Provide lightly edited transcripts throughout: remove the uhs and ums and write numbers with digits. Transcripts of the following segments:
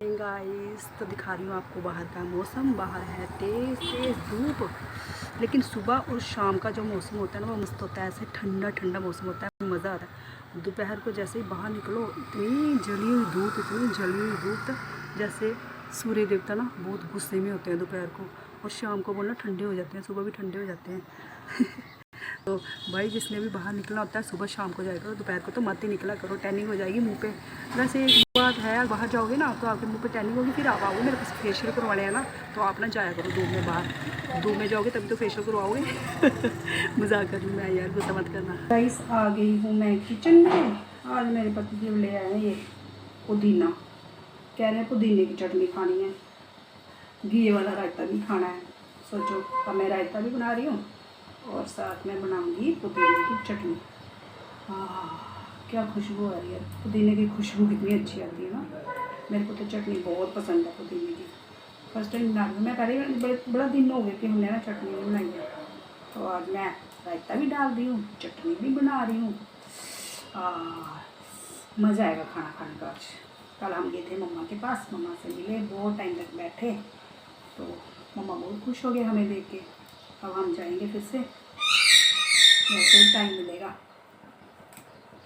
Guys तो दिखा रही हूँ आपको बाहर का मौसम। बाहर है तेज़ तेज़ धूप, लेकिन सुबह और शाम का जो मौसम होता है ना वो मस्त होता है। ऐसे ठंडा ठंडा मौसम होता है, मज़ा आता है। दोपहर को जैसे ही बाहर निकलो इतनी जली हुई धूप, इतनी जली हुई धूप, जैसे सूर्य देवता ना बहुत गुस्से में होते हैं दोपहर को, और शाम को बोलना ठंडे हो जाते हैं, सुबह भी ठंडे हो जाते हैं। तो भाई जिसने भी बाहर निकलना होता है सुबह शाम को जाया करो, दोपहर को तो मत ही निकला करो, टैनिंग हो जाएगी मुंह पे। वैसे एक बात है, बाहर जाओगे ना तो आपके मुंह पे टैनिंग होगी, फिर आप आओगे मेरे पास फेशियल करवाने हैं ना, तो आप ना जाया करो धूप में बाहर। धूप में जाओगे तभी तो फेशियल करवाओगे। मजाक कर लूँ मैं यार, गुस्सा मत करना। गाइस आ गई हूँ मैं किचन में। आज मेरे पति जी ले आए हैं ये पुदीना, कह रहे हैं पुदीने की चटनी खानी है, घी वाला रायता भी खाना है। सोचो अब मैं रायता भी बना रही हूँ और साथ में बनाऊंगी पुदीने की चटनी। क्या खुशबू आ रही है, पुदीने की खुशबू कितनी अच्छी आती है ना। मेरे को तो चटनी बहुत पसंद है पुदीने की। फर्स्ट टाइम बना रही हूँ मैं, पहले बड़ा दिन हो गया कि हमने ना चटनी नहीं बनाई है, तो आज मैं रायता भी डाल दी हूँ, चटनी भी बना रही हूँ। मज़ा आएगा खाना खाने का आज। कल हम गए थे मम्मा के पास, मम्मा से मिले, बहुत टाइम तक बैठे, तो मम्मा बहुत खुश हो गए हमें देख के। अब हम जाएंगे फिर से, वैसे टाइम मिलेगा।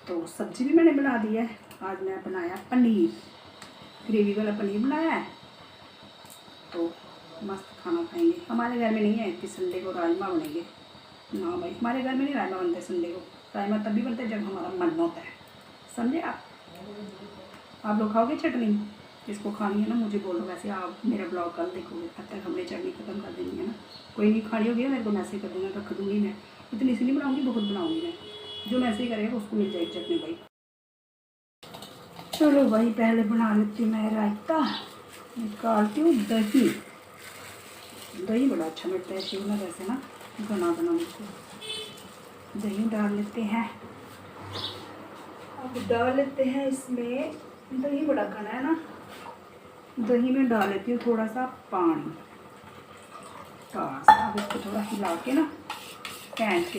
तो सब्ज़ी भी मैंने बना दी है। आज मैं बनाया पनीर, ग्रेवी वाला पनीर बनाया है, तो मस्त खाना खाएंगे। हमारे घर में नहीं है कि संडे को राजमा बनेंगे, ना भाई हमारे घर में नहीं राजमा बनते संडे को। राजमा तभी बनते हैं जब हमारा मन होता है, समझे आप लोग खाओगे चटनी? जिसको खानी है ना मुझे बोलो, वैसे आप मेरा ब्लॉग कल देखोगे, तब तक हमने चटनी ख़त्म कर देनी है ना। कोई नहीं खानी होगी मेरे को मैसेज कर देना, रख दूँगी मैं। इतनी सी नहीं बनाऊँगी, बहुत बनाऊँगी मैं, जो मैसेज करेगा उसको मिल जाएगी चटनी भाई। चलो भाई पहले बना लेती हूँ मैं रायता, निकालती हूँ दही। दही बड़ा अच्छा लगता है शिवना, वैसे ना बना को दही डाल लेते हैं। अब डाल लेते हैं इसमें, दही बड़ा घना है ना, दही में डाल लेती हूँ थोड़ा सा पानी। अब इसको थोड़ा हिला के ना फेंट के,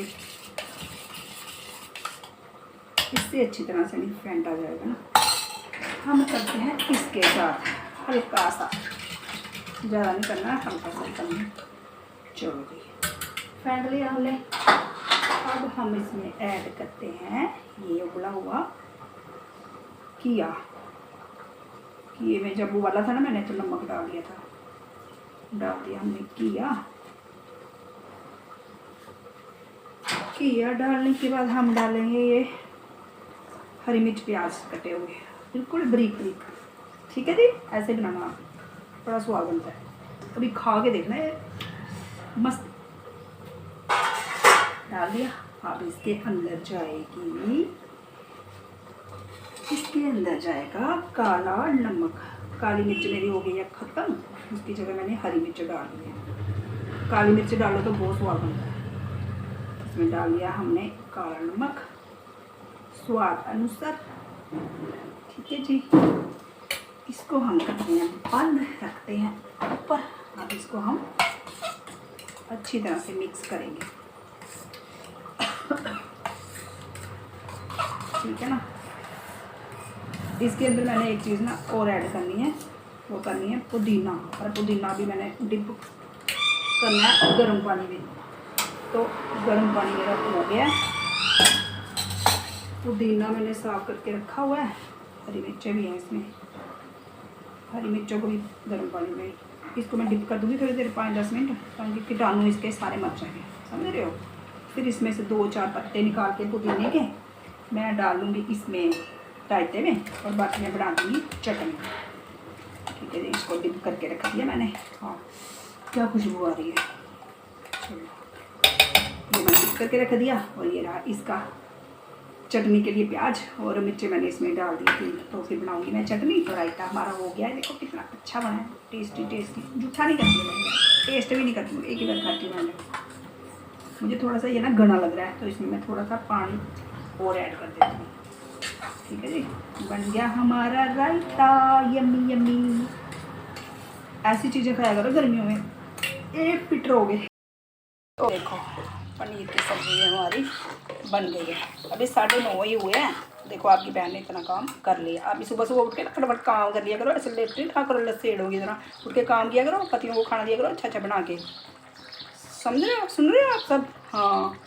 इससे अच्छी तरह से नहीं फेंटा जाएगा ना। हम करते हैं इसके साथ हल्का सा, ज़्यादा नहीं करना है, हल्का सा करना। चलो जी फेंट लिया हमने। अब हम इसमें ऐड करते हैं ये उबला हुआ किया। किए में जब उबाला था ना मैंने तो नमक डाल दिया था, डाल दिया हमने किया डालने के बाद हम डालेंगे ये हरी मिर्च प्याज कटे हुए, बिल्कुल बारीक बारीक। ठीक है जी, ऐसे बनाना, बड़ा स्वाद बनता है। अभी खा के देखना है, मस्त। डाल दिया। अब इसके अंदर जाएगा काला नमक। काली मिर्च मेरी हो गई है ख़त्म, उसकी जगह मैंने हरी मिर्च डाल दी है। काली मिर्च डालो तो बहुत स्वाद बनता है। इसमें डाल दिया हमने काला नमक स्वाद अनुसार। ठीक है जी, इसको हम करते हैं बंद, रखते हैं ऊपर। अब इसको हम अच्छी तरह से मिक्स करेंगे। ठीक है ना। इसके अंदर मैंने एक चीज़ ना और ऐड करनी है, वो करनी है पुदीना। और पुदीना भी मैंने डिप करना है गर्म पानी में, तो गर्म पानी मेरा हो गया। पुदीना मैंने साफ करके रखा हुआ है, हरी मिर्चें भी हैं इसमें, हरी मिर्चों को भी गर्म पानी में इसको मैं डिप कर दूँगी थोड़ी देर, 5-10 मिनट, ताकि कीटाणु इसके सारे मर जाएंगे, समझ रहे हो। फिर इसमें से 2-4 पत्ते निकाल के पुदीने के मैं डाल लूँगी इसमें रायते में, और बाकी मैं बना दूँगी चटनी। ठीक है जी, इसको डिप करके रख दिया मैंने। हाँ क्या खुशबू आ रही है। चलो ये मैंने डिप करके रख दिया, और ये रहा इसका चटनी के लिए प्याज और मिर्ची मैंने इसमें डाल दी थी। तो फिर बनाऊँगी मैं चटनी। तो रायता हमारा हो गया है, देखो कितना अच्छा बना है, टेस्टी टेस्टी। जूठा नहीं करती मैं, टेस्ट भी नहीं करती हूँ, एक ही बार खाती हूँ मैंने। मुझे थोड़ा सा ये ना घना लग रहा है, तो इसमें मैं थोड़ा सा पानी और ऐड कर देती हूँ। ठीक है जी, बन गया हमारा रायता, यम्मी यम्मी। ऐसी चीज़ें खाया करो गर्मियों में, एक फिट रहोगे। देखो पनीर की सब्ज़ी हमारी बन गई है। अभी 9:30 ही हुए हैं, देखो आपकी बहन ने इतना काम कर लिया। आप सुबह सुबह उठ के ना फटाफट काम कर लिया करो, ऐसे लेट नहीं खा करो, लस्सेड़ होगी इतना। उठ के काम किया करो, पतियों को खाना दिया करो अच्छा अच्छा बना के। समझ रहे हो, सुन रहे हो आप सब? हाँ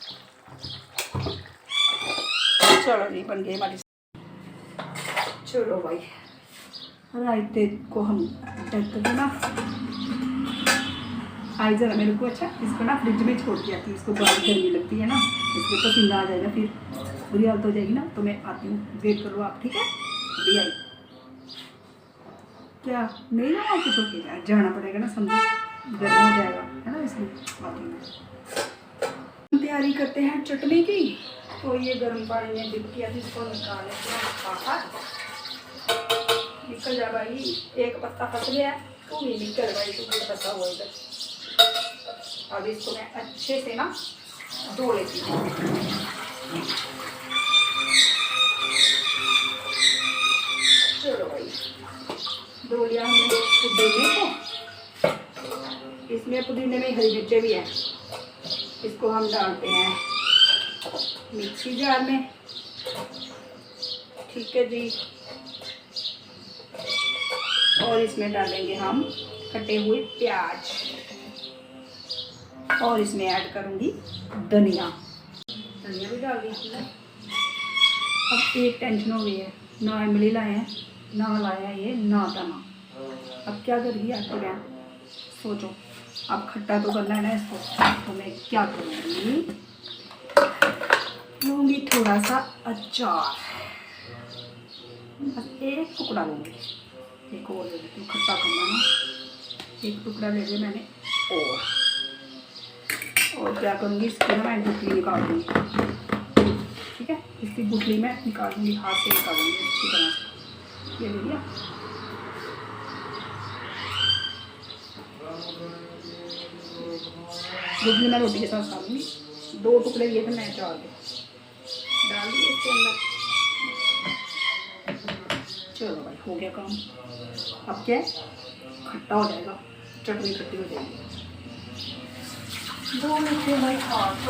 चलो जी, बन गई हमारी। चलो भाई, रायते को हम ढक देना। आई जरा मेरे को, अच्छा इसको ना फ्रिज में छोड़ के आती हूँ, इसको बहुत गर्मी लगती है ना, इसको तो पसीना आ जाएगा, फिर बुरी हालत हो जाएगी ना। तो मैं आती हूँ, वेट करो आप, ठीक है? अभी आई क्या नहीं ना, आपको छोड़ के जाना पड़ेगा ना, समझो गर्म हो जाएगा है ना, इसलिए आती हूँ। तैयारी करते हैं चटनी की। तो ये गर्म पानी में डिप किया थी, इसको निकाल लेते हैं बाहर। निकल जा भाई, एक पत्ता फंस गया, तू भी निकल भाई, तू भी फंसा हुआ इधर। अब इसको मैं अच्छे से ना धो लेती हूँ। चलो भाई, धो लिया हमने पुदीने को। इसमें पुदीने में हरी मिर्चें भी हैं, इसको हम डालते हैं मिक्सी जार में, ठीक है जी। और इसमें डालेंगे हम कटे हुए प्याज, और इसमें ऐड करूँगी धनिया। धनिया भी डाल दी हमने। अब एक टेंशन हो गई है, ना इमली लाए हैं, ना लाया ये ना दाना। अब क्या करेगी आपकी बहन? सोचो, अब खट्टा तो करना है ना इसको, तो मैं क्या करूँगी, लूँगी थोड़ा सा अचार, बस एक टुकड़ा लूँगी, एक और ले लेती हूँ, खट्टा करना ना, एक टुकड़ा ले लिया मैंने। और क्या करूँगी, इसकी ना मैं गुठली निकाल दूँगी, ठीक है? इसकी गुठली मैं निकाल दूँगी, हाथ से निकालूँगी अच्छी तरह से। ये ले लिया, गुठली मैं रोटी के साथ खा लूँगी। 2 टुकड़े लिए थे मैं अचार के, डाल दिए इसके अंदर। चलो भाई, हो गया काम। अब क्या है, खट्टा हो जाएगा, चटनी खट्टी हो जाएगी। 2 मिनट में भाई हाथ,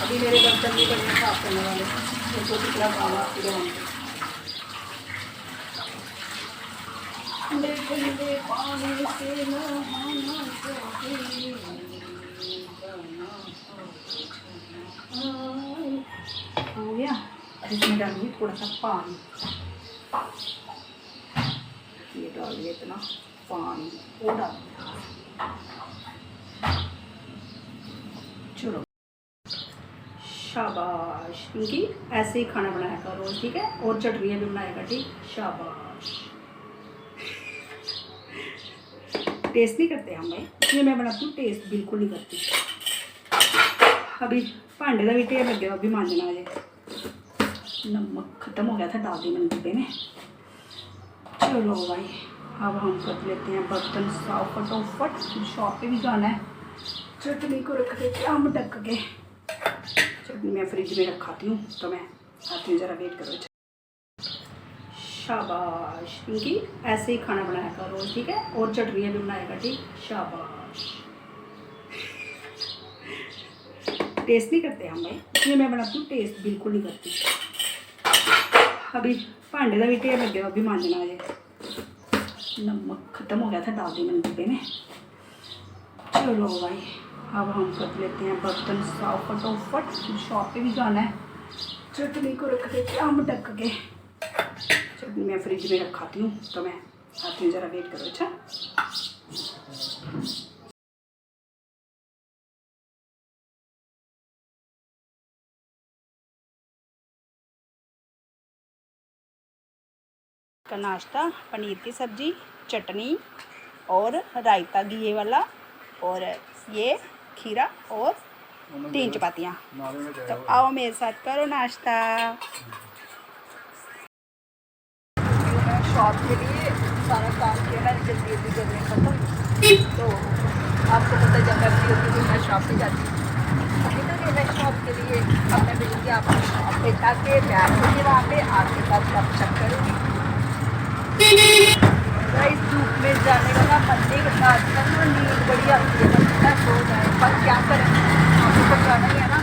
अभी मेरे बर्तन भी बढ़िया साफ करने वाले हैं, तो कितना काम आपके वहाँ पे। पानी से हो गया। इसमें डालूंगी थोड़ा सा पानी, ये डाल दिया इतना पानी, वो डाल दिया। चलो शाबाश, क्योंकि ऐसे ही खाना बनाया करो रोज, ठीक है? और चटनियाँ भी बनाएगा, ठीक? शाबाश। टेस्ट नहीं करते हम भाई, इसलिए मैं बनाती हूँ, टेस्ट बिल्कुल नहीं करती। अभी भांडे का भी ढेर लगे, अभी मांजना है। नमक ख़त्म हो गया था, डाल दी मैंने डिब्बे में। चलो भाई, अब हम कर लेते हैं बर्तन साफ फटोफट, शॉप पे भी जाना है। चटनी को रख देते हम ढक के। चटनी मैं फ्रिज में रखाती हूँ, तो मैं आती हूँ, ज़रा वेट करो। शाबाश, क्योंकि ऐसे ही खाना बनाया करो रोज, ठीक है? और चटनियाँ भी बनाएगा, ठीक? शाबाश। टेस्ट नहीं करते हम भाई, इसलिए मैं बनाती हूँ, टेस्ट बिल्कुल नहीं करती। अभी भांडे का भी ढेर लगे, अभी मांजना है। नमक ख़त्म हो गया था, डाल दी मैंने डिब्बे में। चलो भाई, अब हम कर लेते हैं बर्तन साफ फटोफट, शॉप पे भी जाना है। चटनी को रख देते हम ढक के। चटनी मैं फ्रिज में रखाती हूँ, तो मैं आती हूँ, ज़रा वेट करो। अच्छा, का नाश्ता, पनीर की सब्ज़ी, चटनी और रायता घी वाला, और ये खीरा और 3 चपातियाँ। तो आओ मेरे साथ करो नाश्ता। शॉप के लिए सारा काम किया मैंने, जल्दी जल्दी खत्म। तो आपको पता चलता है कि मैं शॉप पे जाती हूँ, अभी तो मैं शॉप के लिए अब मैं मिलूँगी आपको शॉप पे, ताकि प्यार होगी वहाँ पे आपके साथ गपशप करूँगी। इस धूप में जाने का ना मन नहीं करता, आजकल ना नींद बड़ी आती है, मैं सो जाए, पर क्या करें, आपको तो जाना ही है ना,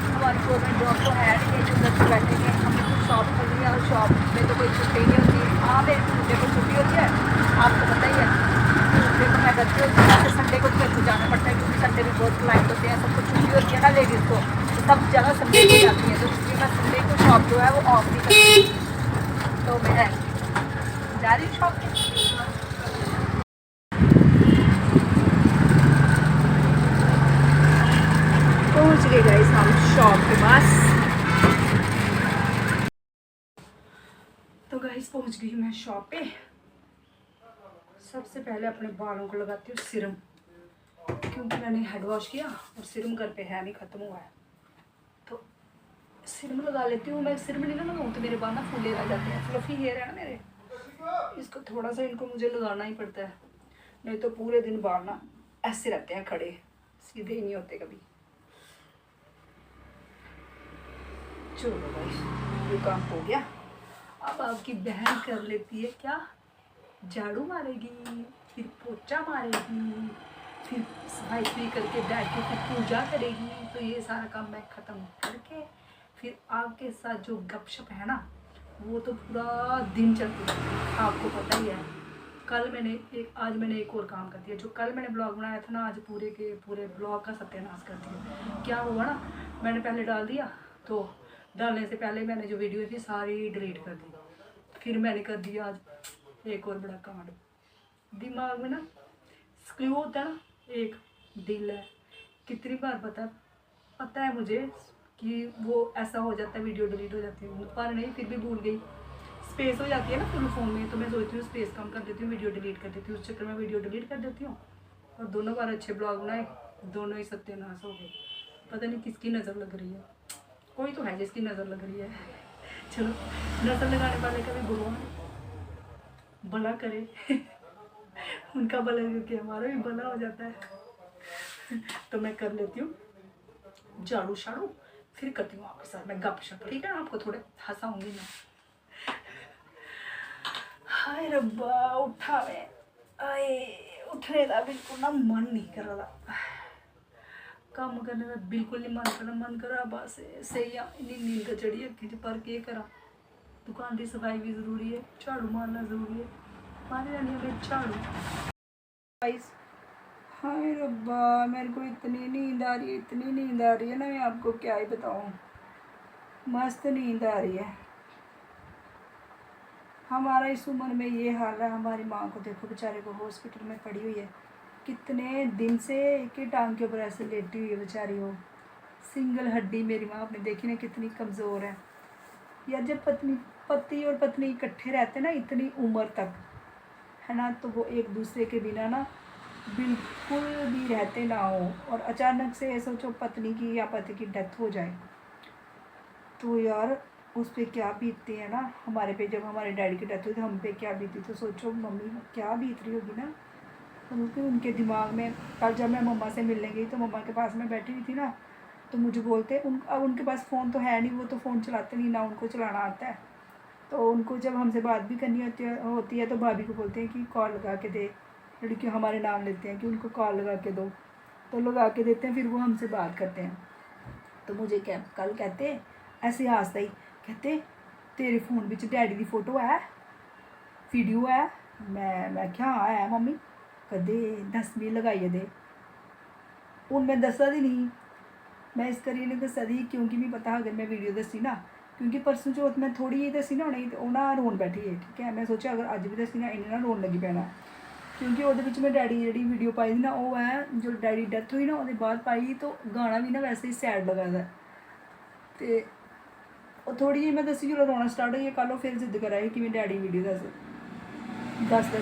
हमारी गवर्नमेंट जॉब तो है नहीं। घर पर बैठे हैं, हमने कुछ शॉप खोली है और शॉप में तो कोई छुट्टी नहीं होती। हाँ मेरे ट्यूजडे को छुट्टी होती है, आपको पता ही है। ट्यूजडे को मैं करती हूँ, फिर संडे को घर को जाना पड़ता है क्योंकि संडे में बहुत क्लाइंट होते हैं, सबको छुट्टी होती है ना लेडीज़ को, तो सब जगह संडे को जाती है, तो इसलिए मैं संडे को शॉप जो है वो ऑफ नहीं करती। तो मैं जा रही हूँ शॉप पे। पहुँच गए गाइस हम शॉप के पास। तो गाइस पहुँच गई मैं शॉप पे। सबसे पहले अपने बालों को लगाती हूँ सीरम, क्योंकि मैंने हेड वॉश किया और सीरम घर पे है नहीं, ख़त्म हुआ है, तो सीरम लगा लेती हूँ। मैं सीरम नहीं ना लगाऊँ तो मेरे बाल ना फूले रह जाते हैं, फ्लफी हेयर है ना मेरे, इसको थोड़ा सा इनको मुझे लगाना ही पड़ता है, नहीं तो पूरे दिन बाल ना ऐसे रहते हैं खड़े, सीधे ही नहीं होते कभी। चलो भाई ये काम हो गया। अब आपकी बहन कर लेती है क्या, झाड़ू मारेगी, फिर पोछा मारेगी, फिर सफाई सुफाई करके बैठ के फिर पूजा करेगी। तो ये सारा काम मैं ख़त्म करके फिर आपके साथ जो गपशप है ना वो तो पूरा दिन चलती है, आपको पता ही है। आज मैंने एक और काम कर दिया, जो कल मैंने ब्लॉग बनाया था ना, आज पूरे के पूरे ब्लॉग का सत्यानाश कर दिया। क्या हुआ ना, मैंने पहले डाल दिया, तो डालने से पहले मैंने जो वीडियो थी सारी डिलीट कर दी, फिर मैंने कर दिया आज एक और बड़ा कांड। दिमाग में ना स्क्रू होता है ना, एक दिल है, कितनी बार पता है मुझे कि वो ऐसा हो जाता है, वीडियो डिलीट हो जाती है, पर नहीं फिर भी भूल गई। स्पेस हो जाती है ना फुल फ़ोन में, तो मैं सोचती हूँ स्पेस कम कर देती हूँ, वीडियो डिलीट कर देती हूँ, उस चक्कर में वीडियो डिलीट कर देती हूँ और दोनों बार अच्छे ब्लॉग बनाए, दोनों ही सत्यानाश हो गए। पता नहीं किसकी नज़र लग रही है, कोई तो है जिसकी नज़र लग रही है। चलो नज़र लगाने वाले का भी भगवान भला करे उनका भला करके हमारा भी भला हो जाता है। तो मैं कर लेती हूँ झाड़ू शाड़ू, फिर करती हूँ आपके साथ मैं गपशप, ठीक है, आपको थोड़े हंसाऊंगी मैं। हाय रब्बा उठा मैं, आए उठने का बिल्कुल ना मन नहीं कर रहा, काम करने का बिल्कुल नहीं मन करा बस सही नींद का चढ़ी है पर के करा। दुकान की सफाई भी ज़रूरी है, झाड़ू मारना ज़रूरी है, मारे रहने में झाड़ू। हाय रब्बा मेरे को इतनी नींद आ रही है, इतनी नींद आ रही है ना, मैं आपको क्या ही बताऊँ, मस्त नींद आ रही है। हमारा इस उम्र में ये हाल है, हमारी माँ को देखो बेचारे को हॉस्पिटल में पड़ी हुई है, कितने दिन से एक ही टांग के ऊपर ऐसे लेटी हुई है बेचारी, वो सिंगल हड्डी। मेरी माँ आपने देखी ना कितनी कमज़ोर है यार। जब पति और पत्नी इकट्ठे रहते ना इतनी उम्र तक, है ना, तो वो एक दूसरे के बिना ना बिल्कुल भी रहते ना हो, और अचानक से सोचो पत्नी की या पति की डेथ हो जाए तो यार उस पर क्या बीतती है ना, हमारे पे जब हमारे डैडी की डेथ हुई तो हम पे क्या बीती, तो सोचो मम्मी क्या बीत रही होगी ना, क्योंकि उनके दिमाग में। कल जब मैं मम्मा से मिलने गई तो मम्मा के पास मैं बैठी हुई थी ना, तो मुझे बोलते अब उनके पास फ़ोन तो है नहीं, वो तो फ़ोन चलाते नहीं ना, उनको चलाना आता है, तो उनको जब हमसे बात भी करनी होती है तो भाभी को बोलते हैं कि कॉल लगा के दे, लड़की हमारे नाम लेते हैं कि उनको कॉल लगा के दो, तो लगा के देते हैं, फिर वो हमसे बात करते हैं। तो मुझे कल कहते ऐसे हंसता ही कहते तेरे फोन में डैडी की फ़ोटो है, वीडियो है। मैं क्या हाँ है मम्मी, कदे 10वीं लगाइए दे, हूँ मैं दसा दी नहीं, मैं इस करिए नहीं दसा दी क्योंकि मैं पता अगर मैं वीडियो दसी ना, क्योंकि परसों चौथ मैं थोड़ी ही दसी ना उन्हें, तो ना रोन बैठी है, ठीक है, मैं सोचा अगर अज भी दसी ना इन्हें ना रोन लगी पैना, क्योंकि वो मैं डैडी जी वीडियो पाई थी ना, वो है जो डैडी डेथ हुई ना वो बाद पाई, तो गाना भी ना वैसे ही सैड लगा था, तो थोड़ी जी मैं दसी जो रोना स्टार्ट हुई, कल फिर जिद कराई कि मैं डैडी वीडियो दस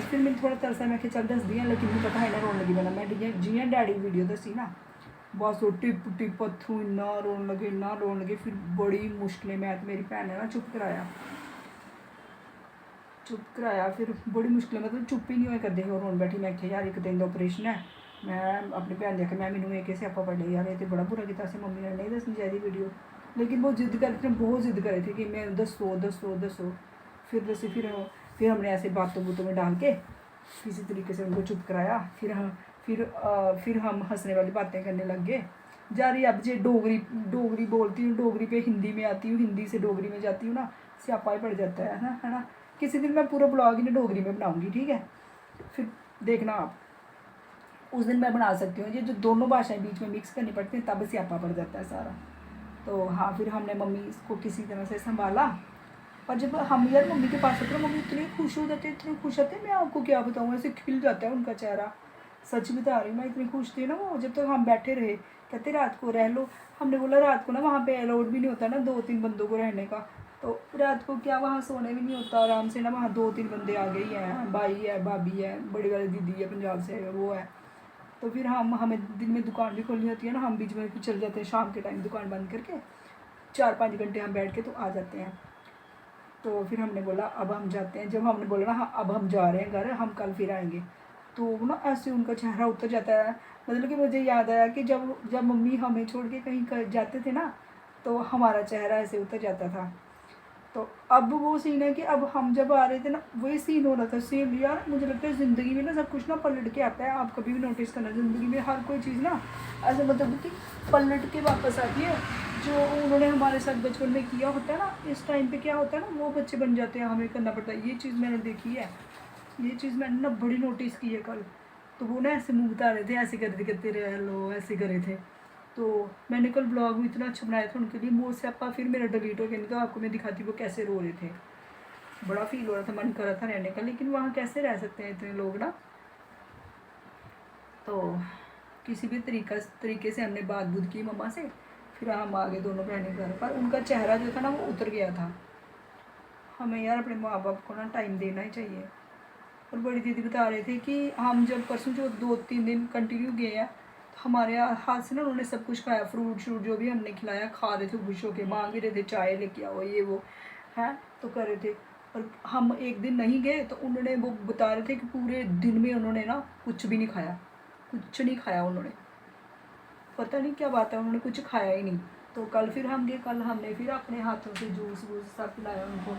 फिर मैंने थोड़ा तरसा, मैं चल दस दी, लेकिन नहीं पता इन्हें रोन लगी पैना। मैं जियां डैडी वीडियो दसी ना बस वो टिप टिप पत्थरू इन्ना रोन लगे, फिर बड़ी मुश्किलें मैं मेरी भैन ने ना चुप कराया, फिर बड़ी मुश्किल मतलब चुप ही नहीं होए करते ही, रोन बैठी। मैं आख्या यार एक दिन का ऑपरेशन है, मैं अपनी भैन ने आख्या मैं मैनू एक स्यापा पड़ लिया यार, ये तो बड़ा बुरा किया से, मम्मी ने नहीं दसनी चाहिए वीडियो, लेकिन वो जिद कर थे, बहुत जिद करे थे कि मैं दसो। फिर हमने ऐसे बातों में डाल के किसी तरीके से उनको चुप कराया, फिर हम हंसने वाली बातें करने लग गए, जा रही अब जे डोगरी डोगरी बोलती हूँ, डोगरी पे हिंदी में आती हूँ, हिंदी से डोगरी में जाती हूँ ना, स्यापा ही पड़ जाता है ना। किसी दिन मैं पूरा ब्लॉग ही ना डोगरी में बनाऊँगी, ठीक है, फिर देखना आप, उस दिन मैं बना सकती हूँ। ये जो दोनों भाषाएं बीच में मिक्स करनी पड़ती हैं तब स्यापा पड़ जाता है सारा। तो हाँ, फिर हमने मम्मी इसको किसी तरह से संभाला। और जब हम यार मम्मी के पास होते हैं, मम्मी इतने खुश हो जाते हैं, इतने खुश होते हैं, मैं आपको क्या बताऊँ, ऐसे खिल जाता है उनका चेहरा। सच बता रही हूँ मैं, इतनी खुश थी ना वो। जब तक हम बैठे रहे, कहते रात को रह लो। हमने बोला रात को ना वहाँ पे अलाउड भी नहीं होता ना 2-3 बंदों को रहने का, तो रात को क्या वहाँ सोने भी नहीं होता आराम से ना। वहाँ 2-3 बंदे आ गए हैं, भाई है, भाभी है, बड़ी वाली दीदी है पंजाब से, वो है। तो फिर हमें दिन में दुकान भी खोलनी होती है ना, हम बीच में फिर चल जाते हैं शाम के टाइम दुकान बंद करके, 4-5 घंटे हम बैठ के तो आ जाते हैं। तो फिर हमने बोला अब हम जाते हैं। जब हमने बोला ना हाँ अब हम जा रहे हैं घर, हम कल फिर आएंगे, तो ना ऐसे उनका चेहरा उतर जाता है। मतलब कि मुझे याद आया कि जब जब मम्मी हमें छोड़ के कहीं जाते थे ना, तो हमारा चेहरा ऐसे उतर जाता था। तो अब वो सीन है कि अब हम जब आ रहे थे ना, वही सीन हो रहा था सेम। यार मुझे लगता है ज़िंदगी में ना सब कुछ ना पलट के आता है। आप कभी भी नोटिस करना, ज़िंदगी में हर कोई चीज़ ना ऐसे मतलब कि पलट के वापस आती है। जो उन्होंने हमारे साथ बचपन में किया होता है ना, इस टाइम पे क्या होता है ना, वो बच्चे बन जाते हैं, हमें करना पड़ता है। ये चीज़ मैंने देखी है, ये चीज़ मैंने ना बड़ी नोटिस की है कल। तो वो ना ऐसे मुँह बता रहे थे, ऐसे करते रहे लो, ऐसे करे थे। तो मैंने कल ब्लॉग भी इतना अच्छा बनाया था उनके लिए, मुँह से आपका फिर मेरा डिलीट हो गया, नहीं तो आपको मैं दिखाती वो कैसे रो रहे थे। बड़ा फील हो रहा था, मन कर रहा था रहने का, लेकिन वहाँ कैसे रह सकते हैं इतने लोग ना। तो किसी भी तरीके से हमने बात बुत की मम्मा से, फिर हम आ गए दोनों बहनें घर। पर उनका चेहरा जो था ना वो उतर गया था। हमें यार अपने माँ बाप को ना टाइम देना ही चाहिए। और बड़ी दीदी बता रहे थे कि हम जब परसों जो 2-3 दिन कंटिन्यू गए हैं, तो हमारे हाथ से ना उन्होंने सब कुछ खाया, फ्रूट शूट जो भी हमने खिलाया खा रहे थे खुश होके, मांग भी रहे थे चाय लेके आओ ये वो है, तो कर रहे थे। और हम एक दिन नहीं गए तो उन्होंने वो बता रहे थे कि पूरे दिन में उन्होंने ना कुछ भी नहीं खाया, कुछ नहीं खाया उन्होंने। पता नहीं क्या बात है, उन्होंने कुछ खाया ही नहीं। तो कल फिर हम गए, कल हमने फिर अपने हाथों से जूस वूस सब पिलाया उनको।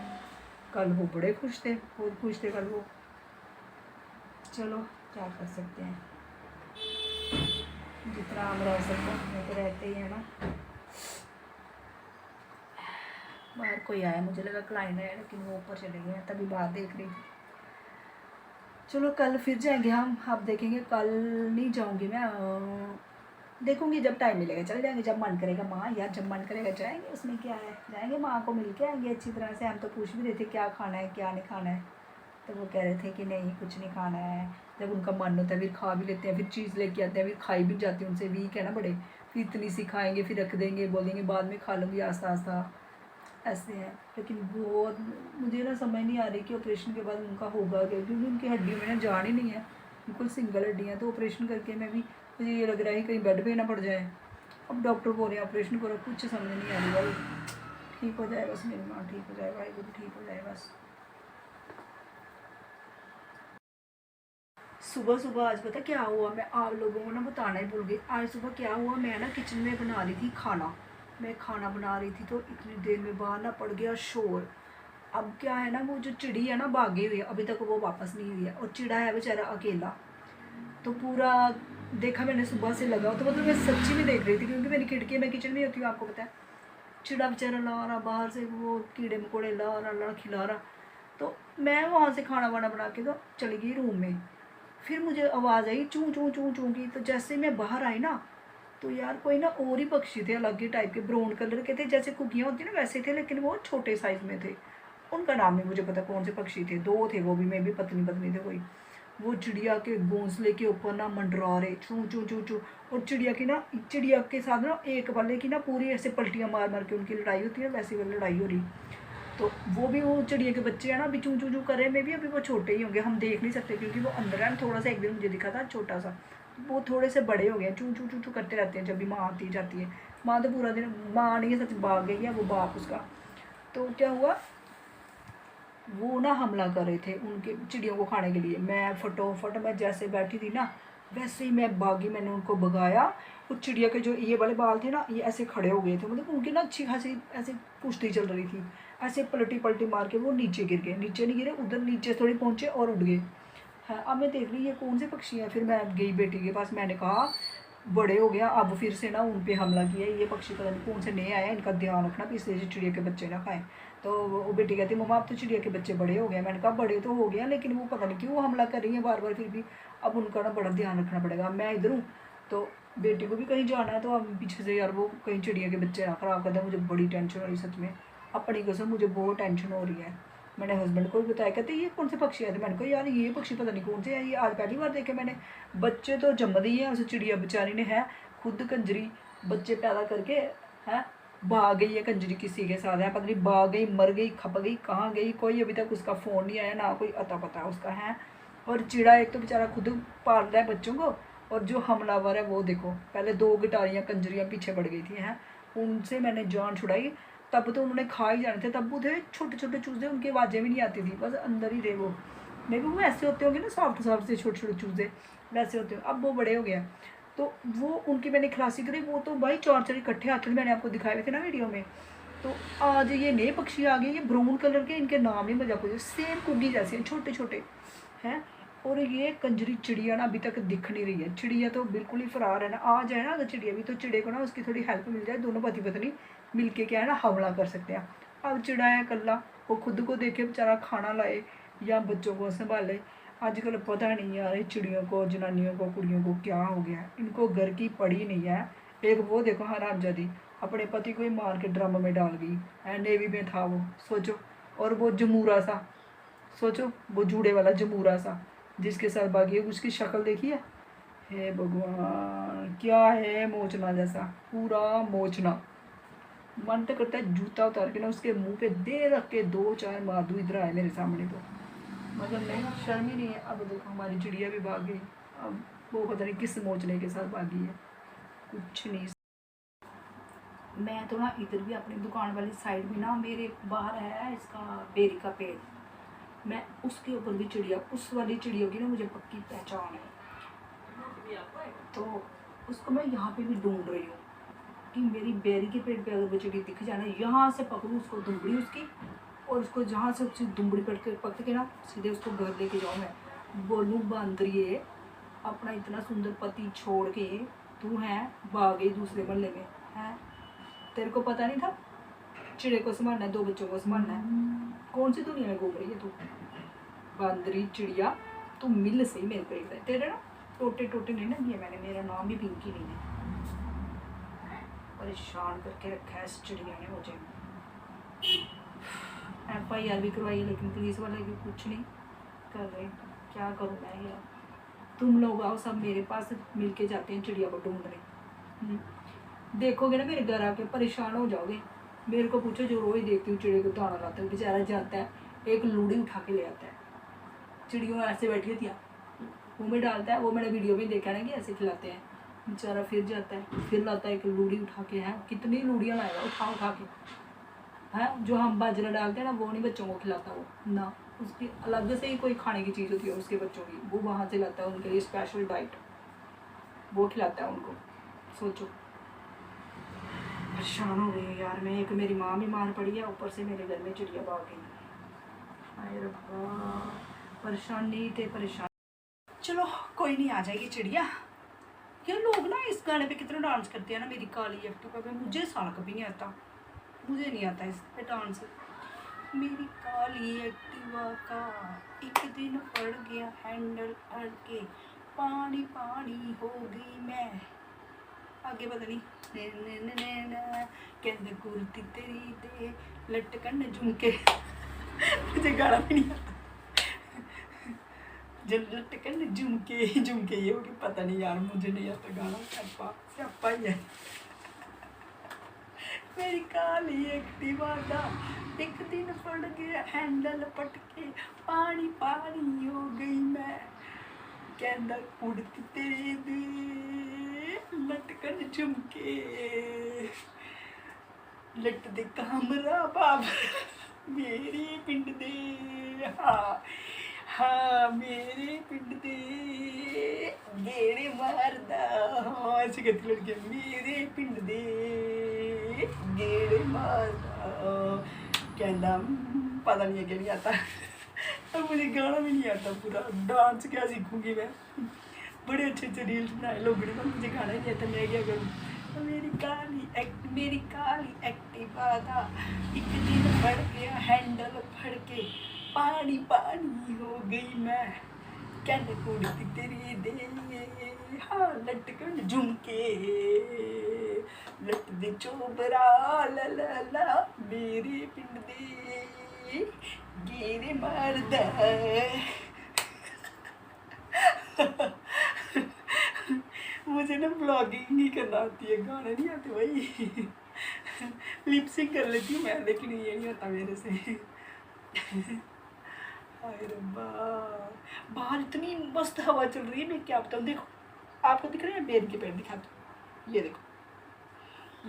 कल वो बड़े खुश थे, बहुत खुश थे कल वो। चलो क्या कर सकते हैं, जितना हम रह सकते हैं तो रहते ही हैं ना। बाहर कोई आया, मुझे लगा क्लाइंट आया, लेकिन वो ऊपर चले गए हैं, तभी बाहर देख रही थी। चलो कल फिर जाएंगे हम, आप देखेंगे। कल नहीं जाऊंगी मैं, देखूंगी जब टाइम मिलेगा चल जाएंगे, जब मन करेगा। माँ यार जब मन करेगा जाएंगे, उसमें क्या है, जाएंगे माँ को मिल के आएंगे अच्छी तरह से। हम तो पूछ भी रहे थे क्या खाना है क्या नहीं खाना है, तो वो कह रहे थे कि नहीं कुछ नहीं खाना है। जब उनका मन होता है फिर खा भी लेते हैं, फिर चीज़ लेके आते हैं, फिर खाई भी जाती है। उनसे वीक है ना बड़े, फिर इतनी सी खाएंगे फिर रख देंगे, बोलेंगे बाद में खा लूँगी आस्ता आस्ता, ऐसे है। लेकिन बहुत मुझे ना समझ नहीं आ रही कि ऑपरेशन के बाद उनका होगा क्या, क्योंकि उनकी हड्डियों में ना जान ही नहीं है, बिल्कुल सिंगल हड्डियाँ। तो ऑपरेशन करके मैं भी, मुझे ये लग रहा है कहीं बेड पे ना पड़ जाए। अब डॉक्टर बोल रहे हैं ऑपरेशन करो, कुछ समझ नहीं आ रही भाई। ठीक हो जाए बस, मेरी माँ ठीक हो जाए, भाई गुरु ठीक हो जाए बस। सुबह सुबह आज पता क्या हुआ, मैं आप लोगों को ना बताना ही भूल गई। आज सुबह क्या हुआ, मैं ना किचन में बना रही थी खाना, मैं खाना बना रही थी, तो इतनी देर में बाहर ना पड़ गया शोर। अब क्या है ना, वो जो चिड़ी है ना भागी हुई है, अभी तक वो वापस नहीं हुई है, और चिड़ा है बेचारा अकेला। तो पूरा देखा मैंने सुबह से लगा, तो मतलब मैं सच्ची में देख रही थी, क्योंकि मेरी खिड़की में किचन में होती हूँ आपको पता है। चिड़ा बेचारा ला रहा बाहर से, वो कीड़े मकोड़े ला रहा खिला रहा। तो मैं वहाँ से खाना वाना बना के तो चली गई रूम में। फिर मुझे आवाज़ आई चूँ चूँ चूँ चूँ की, तो जैसे मैं बाहर आई ना, तो यार कोई ना और ही पक्षी थे, अलग ही टाइप के, ब्राउन कलर के थे, जैसे कुकियाँ होती ना वैसे थे, लेकिन वो छोटे साइज़ में थे। उनका नाम नहीं मुझे पता कौन से पक्षी थे, 2 थे वो भी, मैं भी पत्नी पत्नी थे कोई। वो चिड़िया के घोंसले के ऊपर ना मंडरा रहे चूँ चूँ चूँ चूँ। और चिड़िया की ना, चिड़िया के साथ ना एक वाले की ना पूरी ऐसे पलटियाँ मार मार के उनकी लड़ाई होती है, वैसी वाली लड़ाई हो रही। तो वो भी, वो चिड़िया के बच्चे हैं ना, अभी चूँ चूँ चूँ कर रहे हैं, में भी अभी वो छोटे ही होंगे, हम देख नहीं सकते क्योंकि वो अंदर है। थोड़ा सा एक दिन मुझे दिखा था छोटा सा, वो थोड़े से बड़े हो गए, चूँ चूँ चूँ चूँ करते रहते हैं जब भी माँ आती जाती है। माँ तो पूरा दिन, माँ नहीं है सच, भाग गई है वो बाप उसका। तो क्या हुआ, वो ना हमला कर रहे थे उनके चिड़ियों को खाने के लिए। मैं फटोफट, मैं जैसे बैठी थी ना वैसे ही मैं भागी, मैंने उनको भगाया। वो चिड़िया के जो ये वाले बाल थे ना, ये ऐसे खड़े हो गए थे, मतलब उनकी ना अच्छी खासी ऐसे कुश्ती चल रही थी। ऐसे पलटी पलटी मार के वो नीचे गिर गए, नीचे नहीं गिरे, उधर नीचे थोड़ी पहुँचे और उड़ गए। हाँ अब मैं देख रही ये कौन से पक्षी हैं। फिर मैं गई बेटी के पास, मैंने कहा बड़े हो गया, अब फिर से ना उन पे हमला किया। ये पक्षी पता नहीं कौन से नए आए, इनका ध्यान रखना पिछले से चिड़िया के बच्चे ना खाएं। तो वो बेटी कहती मम्मा अब तो चिड़िया के बच्चे बड़े हो गए। मैंने कहा बड़े तो हो गया, लेकिन वो पता नहीं क्यों हमला कर रही है बार बार, फिर भी अब उनका ना बड़ा ध्यान रखना पड़ेगा। मैं इधर हूँ तो बेटी को भी कहीं जाना है, तो अब पीछे से यार वो कहीं चिड़िया के बच्चे ना ख़राब कर दें। मुझे बड़ी टेंशन हो रही सच में, अपनी कसम मुझे बहुत टेंशन हो रही है। मैंने हस्बैंड को भी बताया, कहते ये कौन से पक्षी आए थे। मैंने कहा यार ये पक्षी पता नहीं कौन से हैं, ये आज पहली बार देखे मैंने। बच्चे तो जम दिए हैं उस चिड़िया बेचारी ने, है खुद कंजरी बच्चे पैदा करके है भाग गई है। कंजरी किसी के साथ है, पता नहीं भाग गई, मर गई, खप गई, कहाँ गई, कोई अभी तक उसका फ़ोन नहीं आया, ना कोई अता पता उसका है। और चिड़ा एक तो बेचारा खुद पाल रहा है बच्चों को, और जो हमलावर है वो देखो, पहले 2 गिटारियाँ कंजरियाँ पीछे पड़ गई थी हैं, उनसे मैंने जान छुड़ाई। तब तो उन्होंने खा ही जाने थे, तब वो थे छोटे छोटे चूजे, उनकी आवाज़ें भी नहीं आती थी, बस अंदर ही थे वो। मे भी वो ऐसे होते होंगे ना सॉफ्ट सॉफ्ट से छोटे छोटे चूजे, वैसे होते हो। अब वो बड़े हो गए, तो वो उनकी मैंने खलासी करी। वो तो भाई 4 इकट्ठे आते थे, मैंने आपको दिखाए हुए थे ना वीडियो में। तो आज ये नए पक्षी आ गए, ये ब्राउन कलर के, इनके नाम नहीं मजा कोई, सेम कुगी जैसे हैं, छोटे छोटे हैं। और ये कंजरी चिड़िया ना अभी तक दिख नहीं रही है। चिड़िया तो बिल्कुल ही फरार है ना, आ जाए ना अगर चिड़िया भी, तो चिड़िया को ना उसकी थोड़ी हेल्प मिल जाए, दोनों पति पत्नी मिलके क्या है ना हमला कर सकते हैं। अब चिड़ा है कल्ला, वो खुद को देखे बेचारा खाना लाए या बच्चों को संभाले। आजकल पता नहीं यार चिड़ियों को, जनानियों को, कुड़ियों को क्या हो गया, इनको घर की पड़ी नहीं है। एक वो देखो हरामजादी अपने पति को ही मार के ड्रम में डाल गई है, नेवी में था वो, सोचो। और वो जमूरा सा, सोचो वो जूड़े वाला जमूरा सा जिसके साथ भागी है, उसकी शक्ल देखी है। हे भगवान क्या है, मोचना जैसा, पूरा मोचना। मन तो करता है जूता उतार के ना उसके मुंह पे दे रख के 2-4 मार दूँ, इधर आए मेरे सामने तो मतलब नहीं, शर्म ही नहीं है। अब देखो हमारी चिड़िया भी भाग गई, अब वो पता नहीं किस मोचने के साथ भागी है, कुछ नहीं। मैं तो ना इधर भी अपनी दुकान वाली साइड में ना, मेरे बाहर है इसका बेरी का पेड़, मैं उसके ऊपर भी चिड़िया, उस वाली चिड़ियों की ना मुझे पक्की पहचान है, तो उसको मैं यहाँ पे भी ढूंढ रही हूँ कि मेरी बेरी के पेड़ पे अगर वो चिड़ी दिख जाए ना, यहाँ से पकड़ूँ उसको, दुमड़ी उसकी, और उसको जहाँ से उसकी दुमड़ी पकड़ के ना सीधे उसको घर लेके जाऊँ। मैं बोलूँ बांदरिए, अपना इतना सुंदर पति छोड़ के तू है भाग गई दूसरे मोहल्ले में, है तेरे को पता नहीं था चिड़े को संभालना है, 2 बच्चों को संभालना है, कौन सी दुनिया में घूम रही है तू बांदरी चिड़िया। तू मिल सही मेरे को एक, तेरे ना टोटे टोटे नहीं ना दिए मैंने, मेरा नाम भी पिंकी नहीं है। परेशान करके रखा है इस चिड़िया ने मुझे। FIR भी करवाई, लेकिन पुलिस वाले भी कुछ नहीं कर रहे, क्या करूँ मैं यार। तुम लोग आओ सब मेरे पास, मिल के जाते हैं चिड़िया को ढूंढने। देखोगे ना मेरे घर आके परेशान हो जाओगे। मेरे को पूछो, जो रोज देखती हूँ चिड़िया को दाना लाता है, बेचारा जाता है एक लूड़ी उठा के ले आता है, चिड़ियों ऐसे बैठी होती है, मुँह में डालता है। वो मैंने वीडियो में देखा ना कि ऐसे खिलाते हैं, बेचारा फिर जाता है, फिर लाता है एक लूड़ी उठा के, है कितनी लूड़ियाँ लाएगा उठा के, है जो हम बाजरा डालते हैं ना वो नहीं बच्चों को खिलाता वो ना, उसकी अलग से ही कोई खाने की चीज़ होती है उसके बच्चों की, वो वहाँ से लाता है उनके लिए स्पेशल डाइट, वो खिलाता है उनको। सोचो परेशान हो गई यार मैं, एक मेरी माँ बीमार पड़ी है, ऊपर से मेरे घर में चिड़िया भाग गई। अरे रब्बा परेशान नहीं थे परेशान। चलो कोई नहीं, आ जाएगी चिड़िया। ये लोग ना इस गाने पे कितना डांस करते हैं ना, मेरी काली एक्टिवा पे, मुझे साल कभी नहीं आता, मुझे नहीं आता इस पे डांस। मेरी काली एक्टिवा का एक दिन पड़ गया हैंडल अड़ के, पानी पानी हो गई मैं, आगे पता नहीं। कहते कुर्ती तेरी दे लटकन झुमके, मुझे गाना भी नहीं आता, जब लटकन झुमके झुमके ये हो गया, पता नहीं यार मुझे नहीं आता गाना, स्यापा ही है। मेरी काली एक्टिवा का एक दिन पड़ गया हैंडल पटके, पानी पानी हो गई मैं, कहता कुर्ती तेरी दे लटकन झुमके, लट दे कामरा बाबा मेरे पिंड दे, हाँ हाँ मेरे पिंड दे गेड़े मारदा, हाँ ऐसे कहती लड़की, मेरे पिंड दे गेड़े मारदा, कहना पता नहीं है क्या नहीं आता। अब मुझे गाना भी नहीं आता पूरा, डांस क्या सीखूंगी मैं, बड़े अच्छे अच्छे रील्स बनाए लोगों ने, पर मुझे गाना ही नहीं आता, मैं क्या करूँ। मेरी काली एक्टिवा था, एक दिन फट गया हैंडल फट के, पानी पानी हो गई मैं, कहने कुड़ती तेरी दे, हाँ लटकन झुमके, लट दे चोबरा ला ला ला, मेरे पिंड दे गेरे मारदा। मुझे ना ब्लॉगिंग नहीं करना आती है, गाने नहीं आते भाई। लिपसिंग कर लेती हूँ मैं, लेकिन ये नहीं होता मेरे से। हाय रब्बा, बाहर इतनी मस्त हवा चल रही है, मैं क्या बताऊँ। देखो आपको दिख रहे हैं बेर के पेड़, दिखा दो, ये देखो,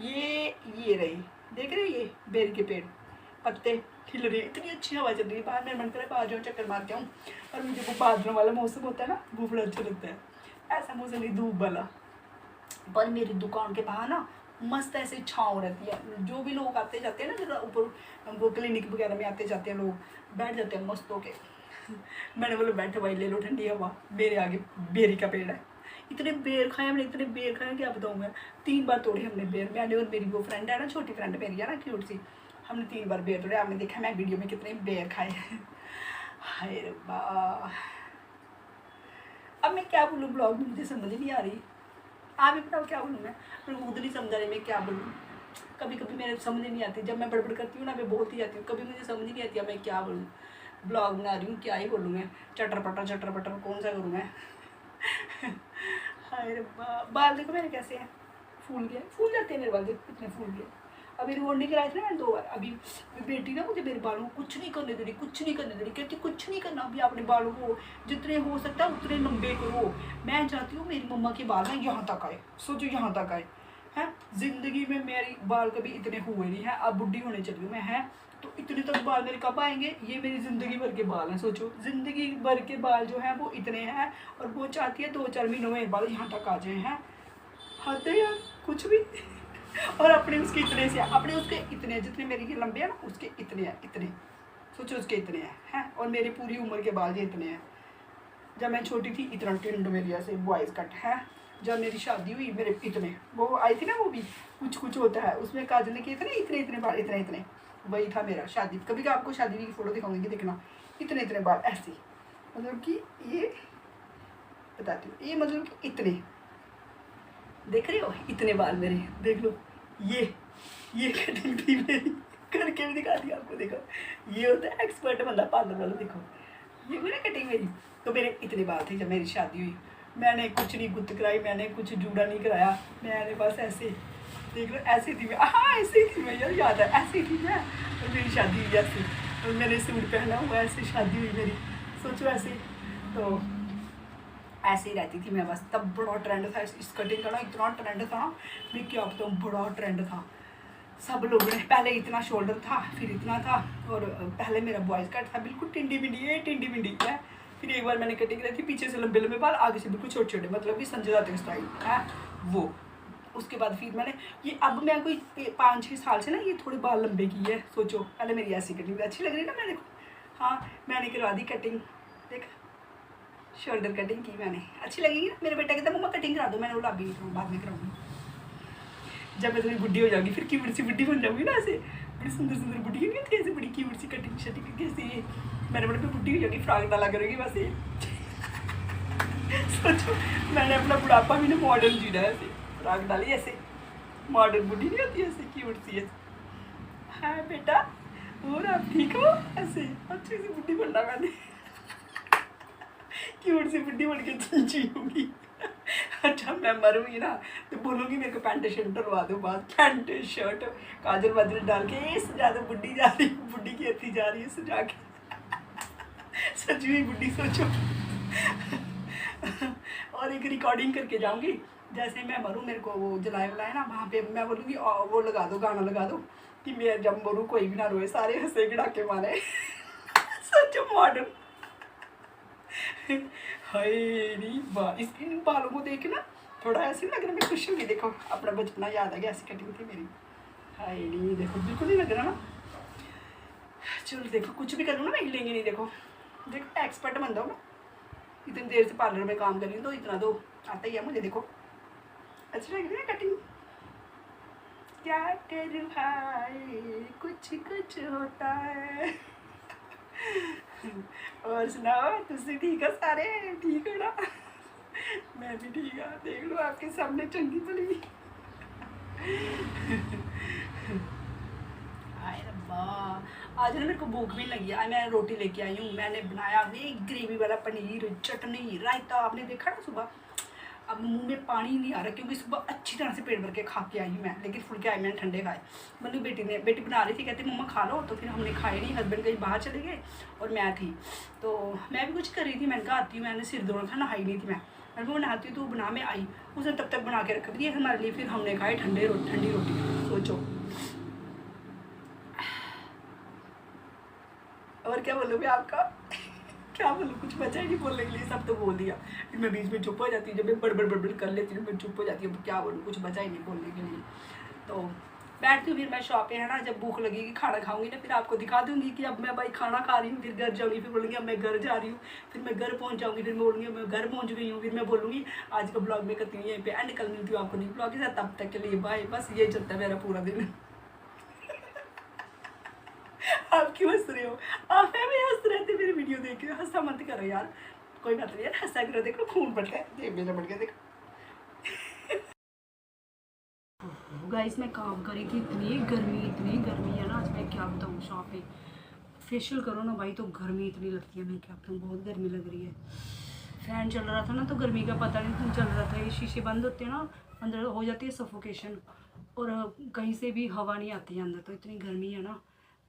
ये रही, देख रहे हैं ये बेर के पेड़, पत्ते खिल रहे, इतनी अच्छी हवा चल रही है बाहर। मेरा मन करे बाहर जाऊँ, चक्कर मार के आऊँ। और मुझे वो बादलों वाला मौसम होता है ना, वो बड़ा अच्छा लगता है, ऐसा मौसम नहीं धूप वाला। पर मेरी दुकान के बाहर ना मस्त ऐसे छाँव रहती है, जो भी लोग आते जाते हैं ना, जरा ऊपर वो क्लिनिक वगैरह में आते जाते हैं लोग, बैठ जाते हैं मस्त होके। मैंने बोला बैठो भाई, ले लो ठंडी हवा, मेरे आगे बेरी का पेड़ है। इतने बेर खाए हमने, इतने बेर खाए क्या बताऊँ मैं। 3 बार तोड़े हमने बेर, मैंने और मेरी वो फ्रेंड है ना, छोटी फ्रेंड मेरी है ना क्यूट सी, हमने 3 बार बेर तोड़े। आपने देखा मैं वीडियो में कितने बेर खाए। हाय रब्बा, अब मैं क्या बोलूँ, ब्लॉग में मुझे समझ नहीं आ रही। आप ही बताओ क्या बोलूँ मैं खुद नहीं समझा रही मैं क्या बोलूँ। कभी कभी मेरे समझ नहीं आती, जब मैं बड़बड़ करती हूँ ना, मैं बोलती जाती हूँ, कभी मुझे समझ नहीं आती अब मैं क्या बोलूँ। ब्लॉग बना रही हूँ, क्या ही बोलूँ मैं, चटर पटर कौन सा करूँ मैं। हाय रब्बा, बाल देखो मेरे कैसे हैं, फूल गए, फूल जाते हैं मेरे बाल, देखो कितने फूल गए। अभी रिवॉर्ड नहीं कराए थे ना मैंने 2 बार। अभी बेटी ना मुझे मेरे बालों को कुछ नहीं करने दे रही, कहती कुछ नहीं करना, अभी अपने बालों को जितने हो सकता है उतने लंबे करो। मैं चाहती हूँ मेरी मम्मा के बाल ना यहाँ तक आए, सोचो यहाँ तक आए हैं। जिंदगी में मेरी बाल कभी इतने हुए नहीं है, अब बुढ़ी होने चली हूँ मैं, है तो इतने तक बाल मेरे कब आएंगे। ये मेरी ज़िंदगी भर के बाल हैं, सोचो ज़िंदगी भर के बाल जो हैं वो इतने हैं, और वो चाहती है 2-4 महीनों में बाल यहाँ तक आ जाए हैं। हद है यार, कुछ भी। और अपने उसके इतने से, अपने उसके इतने जितने मेरे के लंबे हैं ना, उसके इतने हैं, इतने सोचो उसके इतने हैं, और मेरी पूरी उम्र के बाल ये इतने हैं। जब मैं छोटी थी इतना टिंड मेरी ऐसे बॉयज़ कट है, जब मेरी शादी हुई मेरे इतने, वो आई थी ना वो भी कुछ होता है उसमें, काजल ने किए थे ना इतने बाल, इतने वही था मेरा शादी। कभी का आपको शादी की फ़ोटो दिखाऊंगी, देखना इतने बाल ऐसे, मतलब कि ये बताती हूँ, ये मतलब कि इतने, देख रहे हो इतने बाल मेरे, देख लो ये कटिंग थी मेरी, करके भी दिखा दिया आपको। देखो ये होता है एक्सपर्ट बंदा पार्लर वाला, देखो ये मेरी कटिंग मेरी। तो मेरे इतने बाल थे जब मेरी शादी हुई, मैंने कुछ नहीं गुत्त कराई, मैंने कुछ जूड़ा नहीं कराया, मैंने बस ऐसे, देख लो ऐसे थी मैं, हाँ ऐसे ही थी मैं यार, याद है ऐसे थी मैं। और मेरी शादी हुई ऐसे, और मैंने सूट पहना हुआ ऐसे शादी हुई मेरी, सोचो ऐसे। तो ऐसे ही रहती थी मैं बस। तब बड़ा ट्रेंड था इस कटिंग का ना, इतना ट्रेंड था मैं क्या बताऊँ, बड़ा ट्रेंड था। सब लोगों ने, पहले इतना शोल्डर था, फिर इतना था, और पहले मेरा बॉयज़ कट था बिल्कुल टिंडी बिंडी है। फिर एक बार मैंने कटिंग करी थी, पीछे से लंबे बाल, आगे से बिल्कुल छोटे, मतलब कि संजय दत्त स्टाइल है वो। उसके बाद फिर मैंने ये, अब मैं कोई 5-6 साल से ना ये थोड़े बाल लंबे की है, सोचो। पहले मेरी ऐसी कटिंग अच्छी लग रही ना, मैंने हाँ मैंने करवा दी कटिंग, देख शोल्डर कटिंग की मैंने, अच्छी लगेगी ना। मेरे बेटा कहता मम्मा कटिंग करा दो, मैंने बोला अभी नहीं, बाद में कराऊंगी, जब मैं थोड़ी बुढ़ी हो जाऊंगी, फिर क्यूट सी बुढ़ी बन जाऊंगी ना, ऐसे बड़ी सुंदर बुढ़ी नहीं होती ऐसे, बड़ी क्यूट सी कटिंग शटिंग कैसे, मैंने बड़े बुढ़ी हो जाऊंगी, फ्रॉक डाला करूँगी बस ये। सोचो मैंने अपना बुढ़ापा भी ना मॉडर्न जीना है, ऐसे फ्रॉक डाली ऐसे, मॉडर्न बुढ़ी नहीं होती ऐसे क्यूट सी है। हाँ बेटा और आप ठीक हो, ऐसे अच्छी सी बुढ़ी बनना मैंने, क्यूट सी बुढ़ी बन के जीऊँगी। अच्छा मैं मरूँगी ना तो बोलूँगी मेरे को पैंट शर्ट डलवा दो, बात पैंट शर्ट काजल वाजल डाल के सजा दो, बुढ़ी जा रही, बुढ़ी की अथी जा रही है सजा के, सजी हुई बुढ़ी सोचो। और एक रिकॉर्डिंग करके जाऊँगी, जैसे मैं मरूँ मेरे को वो जलाए वलाए ना, वहाँ पे मैं बोलूँगी वो लगा दो, गाना लगा दो कि मैं जब मरूँ कोई भी ना रोए, सारे हंसे गिड़ा के मारे। सोचो मॉडर्न। हाय नी बा, इन बालों को देख ना थोड़ा ऐसे लग रहा है मैं खुश होगी, देखो अपना बचपना याद आ गया, ऐसी कटिंग थी मेरी। हाय नी देखो बिल्कुल नहीं लग रहा ना, चलो देखो कुछ भी करूँ ना मैं हिलेंगे नहीं, देखो एक्सपर्ट बन जाऊँ मैं, इतनी देर से पार्लर में काम कर रही हूँ तो इतना तो आता ही है मुझे। देखो अच्छा लग रही है कटिंग। क्या करूँ भाई, कुछ कुछ होता है। और सुनाओ, तुझसे ठीक है सारे? ठीक है ना? मैं भी ठीक है, देख लो आपके सामने चंगी भली। हाय रब्बा, आज ना मेरे को भूख भी लगी है। आज मैं रोटी लेके आई हूँ, मैंने बनाया वे ग्रेवी वाला पनीर, चटनी, रायता। आपने देखा ना सुबह, अब मुंह में पानी नहीं आ रहा क्योंकि सुबह अच्छी तरह से पेट भर के खा के आई हूँ मैं, लेकिन फुलके आए मैंने ठंडे खाए। मतलब बेटी बना रही थी, कहती मम्मा खा लो, तो फिर हमने खाए नहीं। हस्बैंड कहीं बाहर चले गए और मैं थी, तो मैं भी कुछ कर रही थी। मैंने कहा आती हूँ, मैंने सिर धोना था, नहाई नहीं थी मैं बनाती हूँ तो बना में आई। उसने तब तक बना के रख दी हमारे लिए, फिर हमने खाए ठंडी रोटी। सोचो और क्या बोलूँ मैं आपका। क्या बोलूँ, कुछ बचा ही नहीं बोलने के लिए, सब तो बोल दिया। फिर मैं बीच में चुप हो जाती हूँ, जब मैं बड़बड़ कर लेती हूँ मैं चुप हो जाती हूँ। क्या बोलूँ, कुछ बचा ही नहीं बोलने के लिए। तो बैठती हूँ फिर मैं शॉप पे, है ना। जब भूख लगेगी खाना खाऊंगी ना, फिर आपको दिखा दूंगी कि अब मैं भाई खाना खा रही हूँ। फिर घर जाऊँगी, फिर बोलूँगी अब मैं घर जा रही हूँ। फिर मैं घर पहुँच जाऊँगी, फिर मैं बोलूँगी मैं घर पहुँच गई हूँ। फिर मैं बोलूँगी आज का ब्लॉग में करती हूँ यहीं पे एंड, कल मिलती हूँ आपको नहीं ब्लॉग के साथ। तब तक के लिए बाय। बस ये चलता है मेरा पूरा दिन। आप क्यों हंस रहे हो? आप है मैं हंस रहे थे मेरी वीडियो देख के। हंसा मत करो यार, कोई बात नहीं यार, हंसा करो। देखो खून बढ़ गया, मेरा बढ़ गया। देखो गाइस, मैं काम करी थी, इतनी गर्मी है ना। आज मैं क्या बताऊँ, शॉप पे फेशियल करो ना भाई तो गर्मी इतनी लगती है। मैं क्या बताऊँ, बहुत गर्मी लग रही है। फ़ैन चल रहा था ना तो गर्मी का पता नहीं चल रहा था। ये शीशे बंद होते हैं ना, अंदर हो जाती है सफोकेशन, और कहीं से भी हवा नहीं आती है अंदर। तो इतनी गर्मी है ना,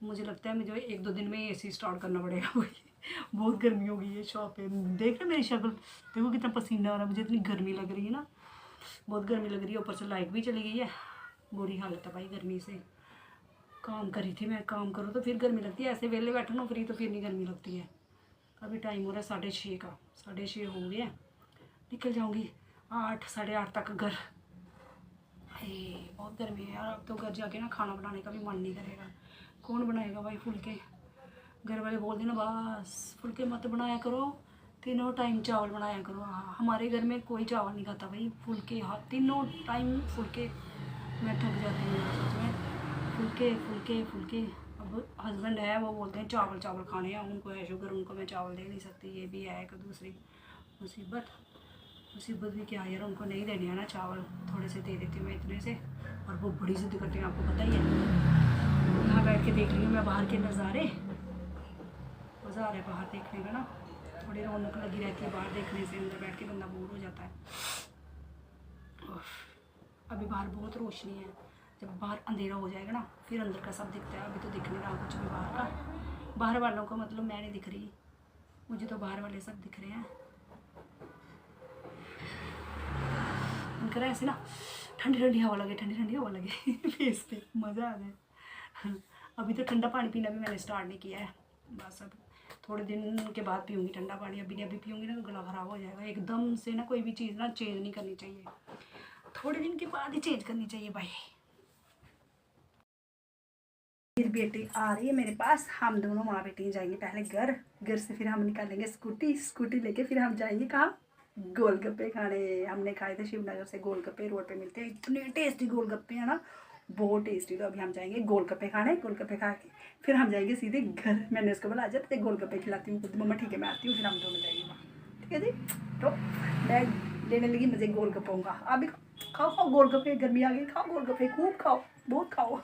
मुझे लगता है मुझे 1-2 दिन में एसी स्टार्ट करना पड़ेगा भाई। बहुत गर्मी हो गई है शॉप पे। देख रहे मेरी शक्ल, देखो कितना पसीना आ रहा है मुझे, इतनी गर्मी लग रही है ना, बहुत गर्मी लग रही है। ऊपर से लाइट भी चली गई है, बुरी हालत है भाई गर्मी से। काम करी थी मैं, काम करो तो फिर गर्मी लगती है, ऐसे वेले बैठो ना फ्री तो फिर नहीं गर्मी लगती है। अभी टाइम हो रहा है 6:30 का, 6:30 हो गया। निकल जाऊँगी 8, 8:30 तक घर। बहुत गर्मी है यार। अब तो घर जाके ना खाना बनाने का भी मन नहीं करेगा। कौन बनाएगा भाई फुलके? घर वाले बोल देना बस फुलके मत बनाया करो, तीनों टाइम चावल बनाया करो। हाँ, हमारे घर में कोई चावल नहीं खाता भाई, फुलके। हाँ, तीनों टाइम फुलके। मैं थक जाती हूँ सच में, फुलके फुलके फुलके। अब हस्बैंड है, वो बोलते हैं चावल खाने हैं, उनको है शुगर, उनको मैं चावल दे नहीं सकती। ये भी है एक दूसरी मुसीबत भी। क्या यार, उनको नहीं देने हैं ना चावल, थोड़े से दे देती हूँ मैं इतने से, और वो बड़ी जिद करती हैं, आपको पता ही है। यहाँ बैठ के देख रही हूँ मैं बाहर के नज़ारे, मज़ा आ रहा है बाहर देखने का ना। थोड़ी रौनक लगी रहती है बाहर देखने से, अंदर बैठ के बंदा बोर हो जाता है। अभी बाहर बहुत रोशनी है, जब बाहर अंधेरा हो जाएगा ना फिर अंदर का सब दिखता है। अभी तो दिख नहीं रहा कुछ भी बाहर का। बाहर वालों को मतलब मैं नहीं दिख रही, मुझे तो बाहर वाले सब दिख रहे हैं। उनका ऐसे ना ठंडी हवा लगे फेस पे, मज़ा आ जाए। अभी तो ठंडा पानी पीना भी मैंने स्टार्ट नहीं किया है, बस अब थोड़े दिन के बाद पीऊँगी ठंडा पानी। अभी पीऊँगी ना तो गला ख़राब हो जाएगा। एकदम से ना कोई भी चीज़ ना चेंज नहीं करनी चाहिए, थोड़े दिन के बाद ही चेंज करनी चाहिए भाई। फिर बेटी आ रही है मेरे पास, हम दोनों माँ बेटी जाएंगे पहले घर से फिर हम निकालेंगे स्कूटी लेके, फिर हम जाएंगे कहाँ? गोलगप्पे खाने। हमने खाए थे शिवनगर से गोलगप्पे, रोड पे मिलते हैं, इतने टेस्टी गोलगप्पे हैं ना, बहुत टेस्टी। तो अभी हम जाएंगे गोलगप्पे खाने, गोलगप्पे खा के फिर हम जाएंगे सीधे घर। मैंने उसको बोला आजा तेरे गोलगप्पे खिलाती हूँ, बोलती मम्मा ठीक है मैं आती हूँ। फिर हम दोनों जाएंगे वहाँ, ठीक है जी। तो मैं लेने लगी मज़े गोलगप्पों का। अभी खाओ गोलगप्पे, गर्मी आ गई, खाओ गोलगप्पे, खूब खाओ, बहुत खाओ।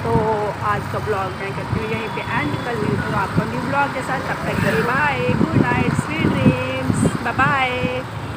तो आज का ब्लॉग मैं करती हूँ यहीं पे एंड, कल मिलती हूँ आपको न्यू ब्लॉग के साथ। तब तक के लिए bye, good night, sweet dreams, bye bye.